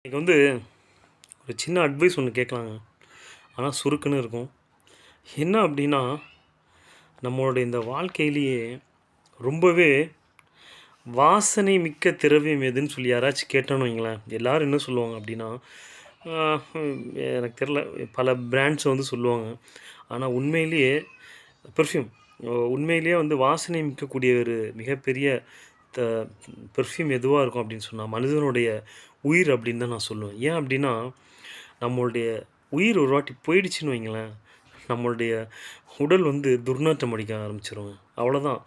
இன்னைக்கு ஒரு சின்ன அட்வைஸ் ஒன்று கேட்கலாங்க. ஆனால் சுருக்குன்னு இருக்கும். என்ன அப்படின்னா, நம்மளுடைய இந்த வாழ்க்கையிலேயே ரொம்பவே வாசனை மிக்க திரவியம் எதுன்னு சொல்லி யாராச்சும் கேட்டோன்னு வைங்களேன், எல்லாரும் என்ன சொல்லுவாங்க அப்படின்னா, ஆ எனக்கு தெரில, பல பிராண்ட்ஸ் சொல்லுவாங்க. ஆனால் உண்மையிலேயே பெர்ஃப்யூம் உண்மையிலேயே வாசனை மிக்கக்கூடிய ஒரு மிகப்பெரிய த பெர்ஃப்யூம் எதுவா இருக்கும் அப்படின்னு சொன்னா, மனிதனுடைய உயிர் அப்படின்னு தான் நான் சொல்லுவேன். ஏன் அப்படின்னா, நம்மளுடைய உயிர் ஒரு வாட்டி போயிடுச்சுன்னு வைங்களேன், நம்மளுடைய உடல் துர்நாற்றம் அடிக்க ஆரம்பிச்சுருங்க. அவ்வளோதான்.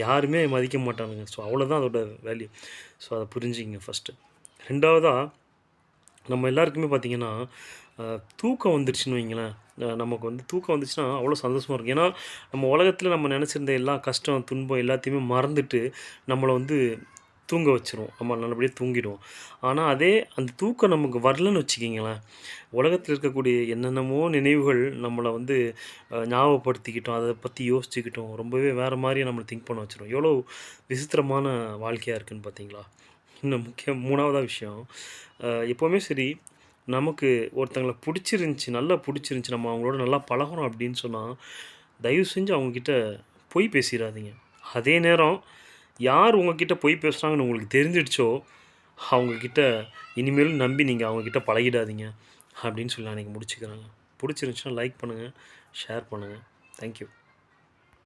யாருமே மதிக்க மாட்டானுங்க. ஸோ அவ்வளோதான் அதோட வேல்யூ. ஸோ அத புரிஞ்சுக்கங்க ஃபர்ஸ்ட்டு. 2வதா நம்ம எல்லாருக்குமே பார்த்தீங்கன்னா, அ தூக்கம் வந்துருச்சுன்னு வைங்களேன், நமக்கு தூக்கம் வந்துச்சுன்னா அவ்வளோ சந்தோஷமா இருக்கும். ஏன்னா, நம்ம உலகத்தில நம்ம நெனச்சிருந்த எல்லா கஷ்டம், துன்பம் எல்லாத்தையுமே மறந்துட்டு, நம்மள தூங்க வச்சுரும். நம்ம நல்லபடியா தூங்கிடுவோம். ஆனா, அதே அந்த தூக்கம் நமக்கு வரலன்னு வச்சுக்கங்களேன், உலகத்தில இருக்கக்கூடிய என்னென்னமோ நினைவுகள் நம்மள ஞாபகப்படுத்திக்கிட்டோம். அத பத்தி யோசிச்சுக்கிட்டோம். ரொம்பவே வேற மாரி நம்மள திங்க் பண்ண வச்சுரும். எவ்வளோ விசித்திரமான வாழ்க்கையா இருக்குன்னு பார்த்தீங்களா? இன்னும் முக்கியம் 3வதா விஷயம், எப்பவுமே சரி, நமக்கு ஒருத்தங்கள புடிச்சிருந்துச்சு, நல்லா புடிச்சிருந்துச்சு, நம்ம அவங்களோட நல்லா பழகுறோம் அப்படின்னு சொன்னா, தயவு செஞ்சு அவங்ககிட்ட பொய் பேசிறாதீங்க. அதே நேரம் யார் உங்ககிட்ட பொய் பேசுறாங்கன்னு உங்களுக்கு தெரிஞ்சிடுச்சோ, அவங்க கிட்ட இனிமேலும் நம்பி நீங்க அவங்க கிட்ட பழகிடாதீங்க. அப்படின்னு சொல்லி நான் இன்னைக்கு முடிச்சுக்கிறேங்க. புடிச்சிருந்துச்சுன்னா லைக் பண்ணுங்க, ஷேர் பண்ணுங்க. Thank you.